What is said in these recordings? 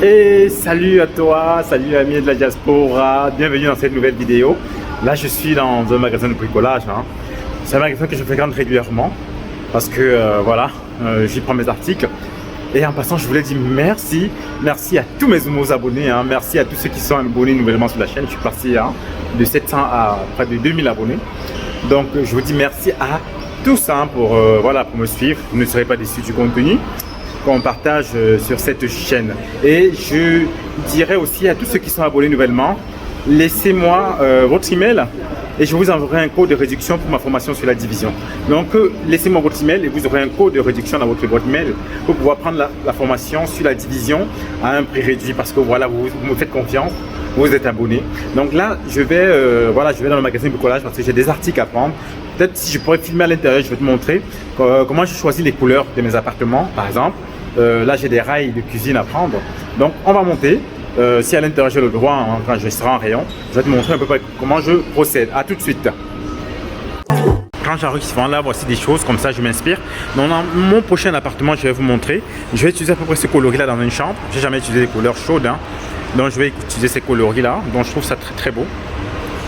Et salut à toi, salut amis de la diaspora, bienvenue dans cette nouvelle vidéo. Là je suis dans un magasin de bricolage, hein. C'est un magasin que je fréquente régulièrement parce que voilà, j'y prends mes articles. Et en passant je voulais dire merci à tous mes nouveaux abonnés, hein. Merci à tous ceux qui sont abonnés nouvellement sur la chaîne. Je suis passé de 700 à près de 2000 abonnés. Donc je vous dis merci à tous hein, pour me suivre, vous ne serez pas déçus du contenu qu'on partage sur cette chaîne. Et je dirais aussi à tous ceux qui sont abonnés nouvellement, laissez-moi votre email et je vous enverrai un code de réduction pour ma formation sur la division. Donc laissez-moi votre email et vous aurez un code de réduction dans votre boîte email pour pouvoir prendre la formation sur la division à un prix réduit parce que voilà, vous me faites confiance, vous êtes abonné. Donc là je vais dans le magasin de bricolage parce que j'ai des articles à prendre. Peut-être si je pourrais filmer à l'intérieur, je vais te montrer comment je choisis les couleurs de mes appartements par exemple. Là j'ai des rails de cuisine à prendre, donc on va monter. Si à l'intérieur j'ai le droit, hein, quand je serai en rayon, je vais te montrer un peu comment je procède. A tout de suite. Quand j'arrive souvent là, voici des choses comme ça, je m'inspire. Dans mon prochain appartement, je vais vous montrer. Je vais utiliser à peu près ce coloris là dans une chambre. J'ai jamais utilisé des couleurs chaudes, hein. Donc je vais utiliser ces coloris là. Donc je trouve ça très très beau.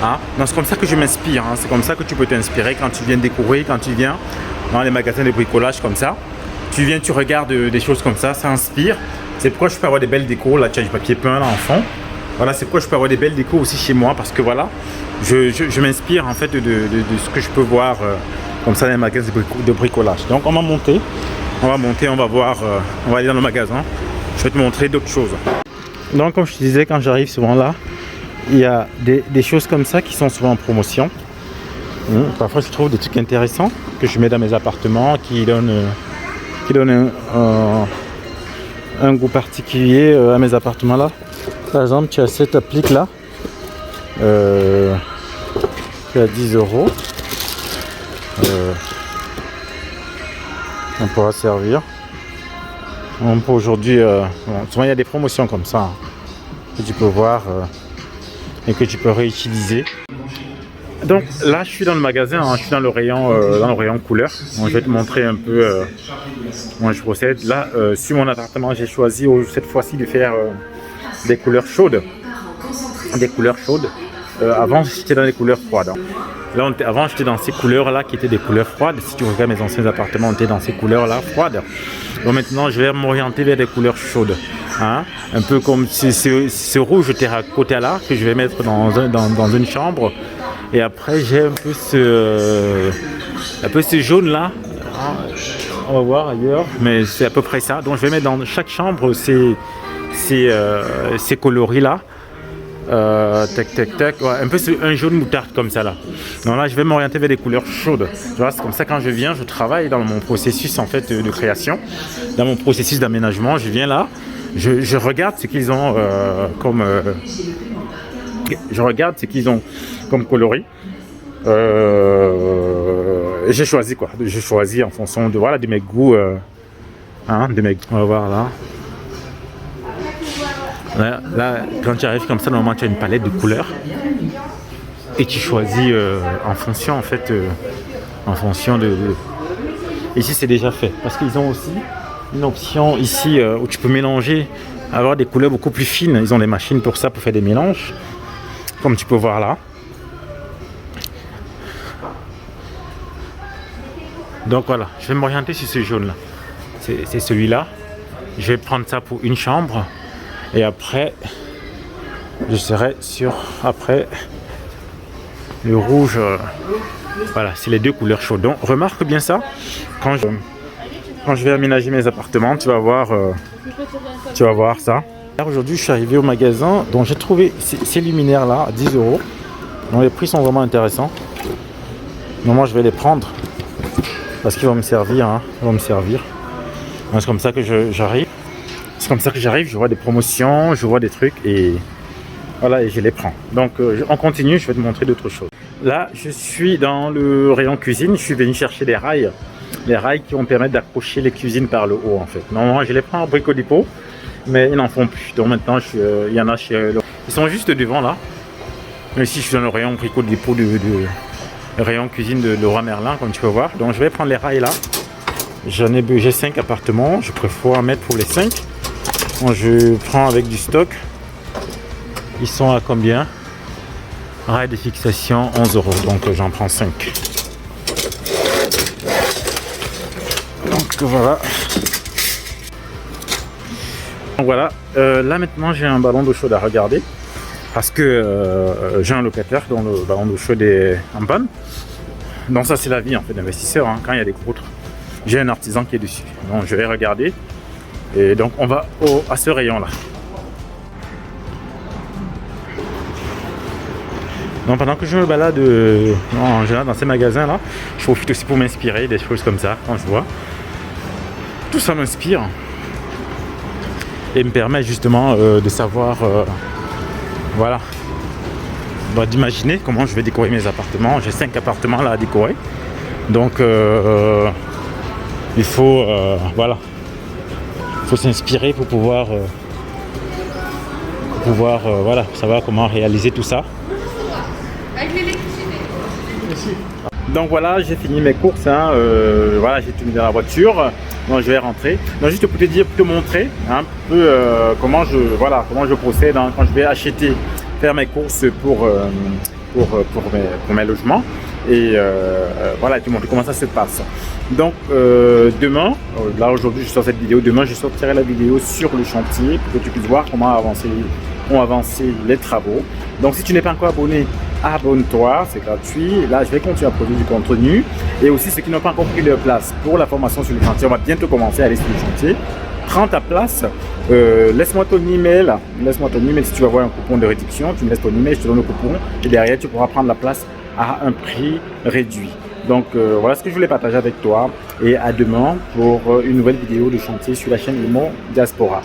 Hein. Donc c'est comme ça que je m'inspire. Hein. C'est comme ça que tu peux t'inspirer quand tu viens découvrir, quand tu viens dans les magasins de bricolage comme ça. Tu viens, tu regardes des choses comme ça inspire. C'est pourquoi je peux avoir des belles décos. Là, tu as du papier peint là en fond. Voilà, c'est pourquoi je peux avoir des belles décos aussi chez moi parce que voilà, je m'inspire en fait de ce que je peux voir comme ça dans les magasins de bricolage. Donc on va monter, on va voir, on va aller dans le magasin. Je vais te montrer d'autres choses. Donc comme je te disais, quand j'arrive souvent là, il y a des choses comme ça qui sont souvent en promotion. Parfois je trouve des trucs intéressants que je mets dans mes appartements qui donnent un goût particulier à mes appartements là. Par exemple, tu as cette applique là qui est à 10 €. On pourra servir. On peut aujourd'hui, souvent il y a des promotions comme ça hein, que tu peux voir et que tu peux réutiliser. Donc là je suis dans le magasin, hein, je suis dans le rayon couleur. Donc, je vais te montrer un peu comment je procède. Là sur mon appartement j'ai choisi cette fois-ci de faire des couleurs chaudes. Avant j'étais dans les couleurs froides. Là avant j'étais dans ces couleurs là qui étaient des couleurs froides. Si tu regardes mes anciens appartements, on était dans ces couleurs là froides. Donc maintenant je vais m'orienter vers des couleurs chaudes. Hein? Un peu comme ce rouge terracotta là que je vais mettre dans une chambre. Et après j'ai un peu ce jaune là, on va voir ailleurs, mais c'est à peu près ça. Donc je vais mettre dans chaque chambre ces coloris là, tac, ouais, un peu un jaune moutarde comme ça là. Donc là je vais m'orienter vers des couleurs chaudes. Tu vois, c'est comme ça quand je viens, je travaille dans mon processus en fait de création, dans mon processus d'aménagement. Je viens là, je regarde ce qu'ils ont comme coloris. J'ai choisi quoi. J'ai choisi en fonction de mes goûts. On va voir là. Là, quand tu arrives comme ça, normalement tu as une palette de couleurs et tu choisis en fonction en fait, en fonction de. Ici c'est déjà fait parce qu'ils ont aussi une option ici où tu peux mélanger, avoir des couleurs beaucoup plus fines. Ils ont des machines pour ça, pour faire des mélanges, comme tu peux voir là. Donc voilà, je vais m'orienter sur ce jaune là. C'est celui-là. Je vais prendre ça pour une chambre. Et après, je serai sur le rouge. Voilà, c'est les deux couleurs chaudes. Donc remarque bien ça. Quand je vais aménager mes appartements, tu vas voir ça. Aujourd'hui, je suis arrivé au magasin, donc j'ai trouvé ces luminaires là à 10 €. Donc les prix sont vraiment intéressants. Donc moi, je vais les prendre parce qu'ils vont me servir. Hein. Ils vont me servir. Donc, c'est comme ça que j'arrive. C'est comme ça que j'arrive, je vois des promotions, je vois des trucs et voilà, et je les prends. Donc on continue, je vais te montrer d'autres choses. Là, je suis dans le rayon cuisine, je suis venu chercher des rails qui vont permettre d'accrocher les cuisines par le haut en fait. Normalement, je les prends en Brico Dépôt, mais ils n'en font plus. Donc maintenant, il y en a chez ils sont juste devant là. Mais ici, je suis dans le rayon Brico Dépôt le rayon cuisine de Leroy Merlin, comme tu peux voir. Donc je vais prendre les rails là. J'ai 5 appartements, je préfère en mettre pour les 5. Bon, je prends avec du stock. Ils sont à combien? Rail de fixation 11 €, donc j'en prends 5. Donc voilà. Donc voilà, là maintenant j'ai un ballon d'eau chaude à regarder parce que j'ai un locataire dont le ballon d'eau chaude est en panne. Donc ça c'est la vie en fait d'investisseur, hein, quand il y a des gros trucs. J'ai un artisan qui est dessus, donc je vais regarder et donc on va à ce rayon là. Donc pendant que je me balade en général dans ces magasins là, je profite aussi pour m'inspirer des choses comme ça quand je vois. Tout ça m'inspire et me permet justement de savoir, voilà, d'imaginer comment je vais décorer mes appartements. J'ai 5 appartements là à décorer, donc il faut, voilà, il faut s'inspirer pour pouvoir, voilà, savoir comment réaliser tout ça. Donc voilà, j'ai fini mes courses, hein, voilà, j'ai tout mis dans la voiture, donc je vais rentrer. Donc juste pour te dire, pour te montrer un peu comment je procède hein, quand je vais faire mes courses pour mes logements et voilà, te montrer comment ça se passe. Donc demain, là aujourd'hui je sors cette vidéo, demain je sortirai la vidéo sur le chantier pour que tu puisses voir comment ont avancé les travaux. Donc si tu n'es pas encore abonné, abonne-toi, c'est gratuit. Là, je vais continuer à produire du contenu. Et aussi, ceux qui n'ont pas encore pris leur place pour la formation sur le chantier, on va bientôt commencer à aller sur le chantier. Prends ta place. Laisse-moi ton email. Laisse-moi ton email si tu vas avoir un coupon de réduction. Tu me laisses ton email, je te donne le coupon. Et derrière, tu pourras prendre la place à un prix réduit. Donc, voilà ce que je voulais partager avec toi. Et à demain pour une nouvelle vidéo de chantier sur la chaîne Imo Diaspora.